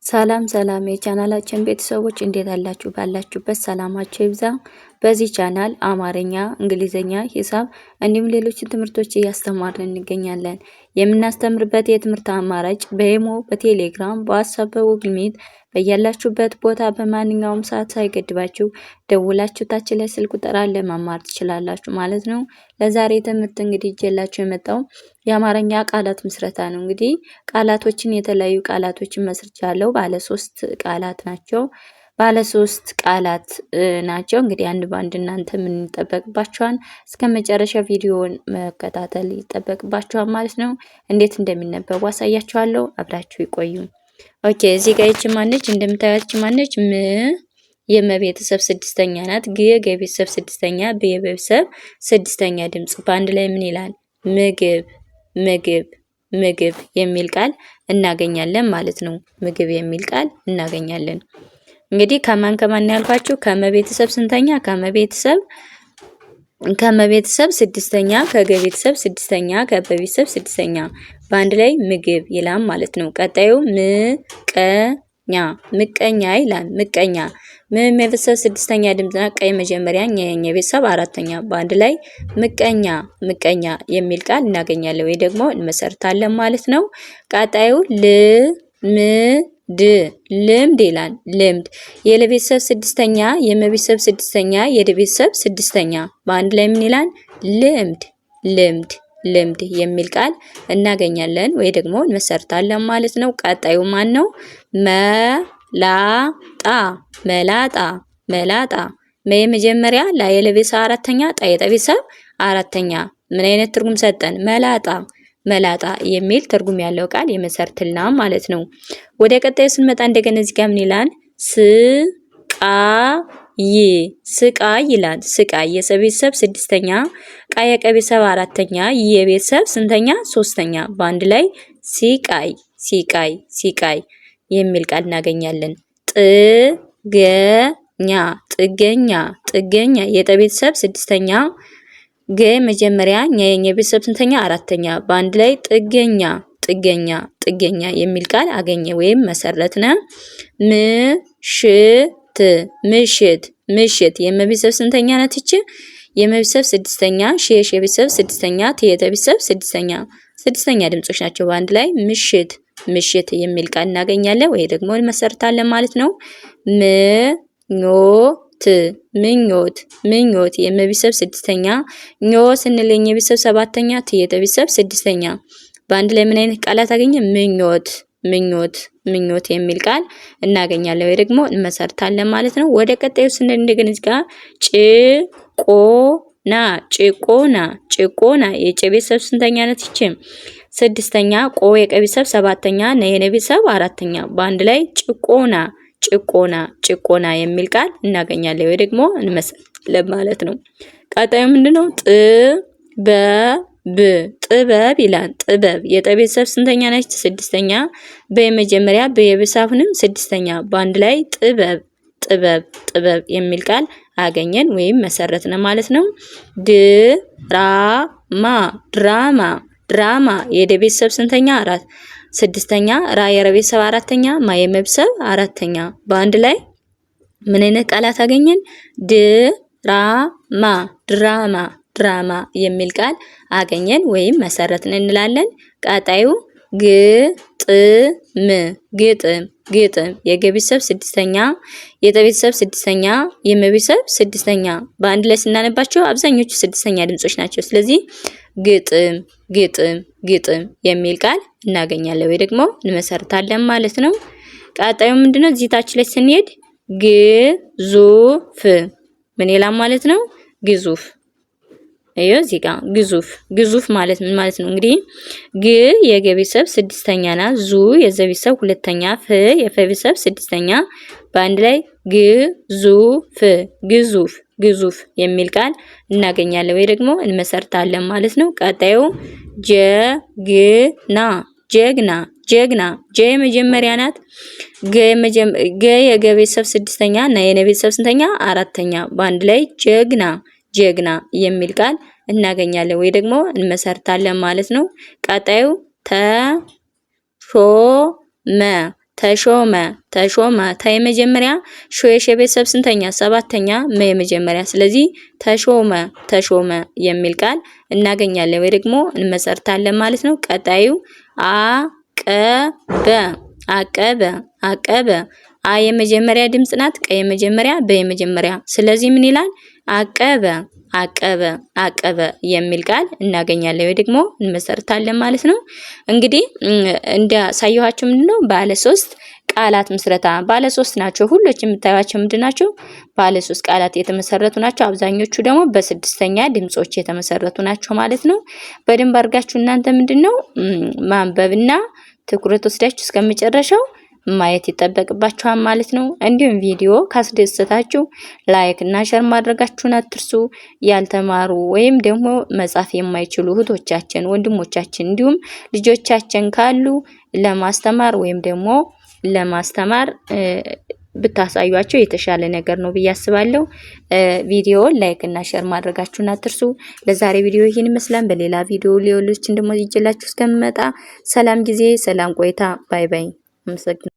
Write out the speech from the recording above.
ሰላም ሰላም የቻናላችን ቤተሰቦች እንዴት አላችሁ? ባላችሁበት ሰላማችሁ ይብዛ። በዚህ ቻናል አማርኛ፣ እንግሊዘኛ፣ ሂሳብ እንዲሁም ሌሎች ትምህርቶች እያስተማርን እንገኛለን። የምናስተምርበት የትምህርት አማራጭ በኢሞ፣ በቴሌግራም፣ በዋትስአፕ፣ በጉግል ሚት በያላችሁበት ቦታ በማንኛውም ሰዓት ሳይገድባችሁ ደውላችሁ ታች ላይ ስልክ ቁጥር አለ መማር ትችላላችሁ ማለት ነው። ለዛሬ ትምህርት እንግዲህ ይዤላችሁ የመጣው የአማርኛ ቃላት ምስረታ ነው። እንግዲህ ቃላቶችን የተለያዩ ቃላቶችን መስርቻለሁ። ባለ 3 ቃላት ናቸው። ባለ 3 ቃላት ናቸው። እንግዲህ አንድ ባንድ እናንተ ምን ይጠበቅባችኋል? እስከ መጨረሻ ቪዲዮውን መከታተል ይጠበቅባችኋል ማለት ነው። እንዴት እንደሚነበቡ አሳያችኋለሁ። አብራችሁ ይቆዩ። ኦኬ እዚህ ጋር ይቺ ማነች? እንደምታዩት ማነች? የመቤተሰብ ስድስተኛ ናት። የቤተሰብ ስድስተኛ፣ በየቤተሰብ ስድስተኛ ድምጽ በአንድ ላይ ምን ይላል? ምግብ ምግብ ምግብ የሚል ቃል እናገኛለን ማለት ነው። ምግብ የሚል ቃል እናገኛለን። እንግዲህ ከማን ከማን ያልኳችሁ? ከመቤተሰብ ስንተኛ? ከመቤተሰብ ስድስተኛ፣ ከገቤተሰብ ስድስተኛ፣ ከበቤተሰብ ስድስተኛ በአንድ ላይ ምግብ ይላል ማለት ነው። ቀጣዩ ምቀኛ ምቀኛ ይላል። ምቀኛ መቤተሰብ ስድስተኛ ድምጽ ነው። ቀይ መጀመሪያ ኛ ቤተሰብ አራተኛ በአንድ ላይ ምቀኛ ምቀኛ የሚል ቃል እናገኛለን ወይ ደግሞ እንመሰርታለን ማለት ነው። ቀጣዩ ልምድ ይላል። ልምድ የለቤተሰብ ስድስተኛ፣ የመቤተሰብ ስድስተኛ፣ የደቤተሰብ ስድስተኛ በአንድ ላይ ምን ይላል? ልምድ ልምድ ልምድ የሚል ቃል እናገኛለን ወይ ደግሞ እንመሰርታለን ማለት ነው። ቀጣዩ ማን ነው? መላጣ መላጣ መላጣ የመጀመሪያ ላ የለቤተሰብ አራተኛ፣ ጣ የጠቤተሰብ አራተኛ ምን አይነት ትርጉም ሰጠን? መላጣ መላጣ የሚል ትርጉም ያለው ቃል የመሰርትልናል ማለት ነው። ወደ ቀጣዩ ስንመጣ እንደገና እዚህ ጋር ምን ይላል? ስቃይ ይላል። ስቃይ የሰቤተሰብ ስድስተኛ፣ ቃ የቀቤተሰብ አራተኛ፣ የቤተሰብ ስንተኛ? ሶስተኛ በአንድ ላይ ሲቃይ ሲቃይ ሲቃይ የሚል ቃል እናገኛለን። ጥገኛ ጥገኛ ጥገኛ የጠቤተሰብ ስድስተኛ፣ መጀመሪያ የቤተሰብ ስንተኛ? አራተኛ በአንድ ላይ ጥገኛ ጥገኛ ጥገኛ የሚል ቃል አገኘ ወይም መሰረትነ። ምሽት ምሽት የመቤተሰብ ስንተኛ ናት? ይቺ የመቤተሰብ ስድስተኛ፣ የቤተሰብ ስድስተኛ፣ የቤተሰብ ስድስተኛ ድምጾች ናቸው። በአንድ ላይ ምሽት ምሽት የሚል ቃል እናገኛለን ወይ ደግሞ እንመሰርታለን ማለት ነው። ምኞት ምኞት የመቤተሰብ ስድስተኛ፣ ስንል የቤተሰብ ሰባተኛ፣ የቤተሰብ ስድስተኛ በአንድ ላይ ምን አይነት ቃላት አገኘ? ምኞት ምኞት ምኞት የሚል ቃል እናገኛለን ወይ ደግሞ እንመሰርታለን ማለት ነው። ወደ ቀጣዩ ስንል እንደገና እዚህ ጋር ጭቆና የጨቤተሰብ ስንተኛ ናት? ይቺ ስድስተኛ፣ ቆ የቀቤተሰብ ሰባተኛ፣ ነ የነቤተሰብ አራተኛ በአንድ ላይ ጭቆና የሚል ቃል እናገኛለን ወይ ደግሞ እንመሰርታለን ማለት ነው። ቀጣዩ ምንድነው? ጥበብ ይላል። ጥበብ የጠቤተሰብ ስንተኛ ነች? ስድስተኛ፣ በመጀመሪያ በየቤተሰብንም ስድስተኛ በአንድ ላይ ጥበብ የሚል ቃል አገኘን ወይም መሰረትነ ማለት ነው። ድራማ የደቤተሰብ ስንተኛ? ስድስተኛ፣ ራ የረቤተሰብ አራተኛ፣ ማ የመቤተሰብ አራተኛ በአንድ ላይ ምን አይነት ቃላት አገኘን? ድራማ የሚል ቃል አገኘን ወይም መሰረትን እንላለን። ቀጣዩ ግጥም የገቤተሰብ ስድስተኛ፣ የጠቤተሰብ ስድስተኛ፣ የመቤተሰብ ስድስተኛ በአንድ ላይ ስናነባቸው አብዛኞቹ ስድስተኛ ድምጾች ናቸው። ስለዚህ ግጥም የሚል ቃል እናገኛለን ወይ ደግሞ እንመሰርታለን ማለት ነው። ቀጣዩ ምንድነው? እዚህ ታች ላይ ስንሄድ ግዙፍ ምን ይላል ማለት ነው? ግዙፍ እዚህ ጋር ግዙፍ ማለት ምን ማለት ነው? እንግዲህ የገቤተሰብ ስድስተኛ ናት። የዘቤተሰብ ሁለተኛ፣ የፈቤተሰብ ስድስተኛ በአንድ ላይ ግዙፍ የሚል ቃል እናገኛለን ወይ ደግሞ እንመሰርታለን ማለት ነው። ቀጣዩ ጀግና የመጀመሪያ ናት። የገቤተሰብ ስድስተኛ እና የነቤተሰብ ስንተኛ? አራተኛ በአንድ ላይ ጀግና የሚል ቃል እናገኛለን ወይ ደግሞ እንመሰርታለን ማለት ነው። ቀጣዩ ተሾመ ተሾመ ተ የመጀመሪያ ሾ የሸ ቤተሰብ ስንተኛ? ሰባተኛ መ የመጀመሪያ። ስለዚህ ተሾመ ተሾመ የሚል ቃል እናገኛለን ወይ ደግሞ እንመሰርታለን ማለት ነው። ቀጣዩ አቀበ አቀበ አቀበ አ የመጀመሪያ ድምጽ ናት። ቀ የመጀመሪያ በ የመጀመሪያ። ስለዚህ ምን ይላል? አቀበ አቀበ አቀበ የሚል ቃል እናገኛለን ወይ ደግሞ እንመሰርታለን ማለት ነው። እንግዲህ እንዳሳየኋችሁ ምንድነው ባለ 3 ቃላት ምስረታ ባለ 3 ናቸው። ሁሎች የምታዩቸው ምንድናቸው? ባለ 3 ቃላት የተመሰረቱ ናቸው። አብዛኞቹ ደግሞ በስድስተኛ ድምጾች የተመሰረቱ ናቸው ማለት ነው። በደንብ አድርጋችሁ እናንተ ምንድነው ማንበብና ትኩረት ወስዳችሁ እስከመጨረሻው ማየት ይጠበቅባችኋል ማለት ነው። እንዲሁም ቪዲዮ ካስደሰታችሁ ላይክ እና ሼር ማድረጋችሁን አትርሱ። ያልተማሩ ወይም ደግሞ መጻፍ የማይችሉ እህቶቻችን፣ ወንድሞቻችን እንዲሁም ልጆቻችን ካሉ ለማስተማር ወይም ደግሞ ለማስተማር ብታሳዩአቸው የተሻለ ነገር ነው ብዬ አስባለሁ። ቪዲዮ ላይክ እና ሼር ማድረጋችሁን አትርሱ። ለዛሬ ቪዲዮ ይሄን ይመስላል። በሌላ ቪዲዮ ሌሎችን ደግሞ ይዤላችሁ እስከምመጣ ሰላም ጊዜ፣ ሰላም ቆይታ። ባይ ባይ። አመሰግናለሁ።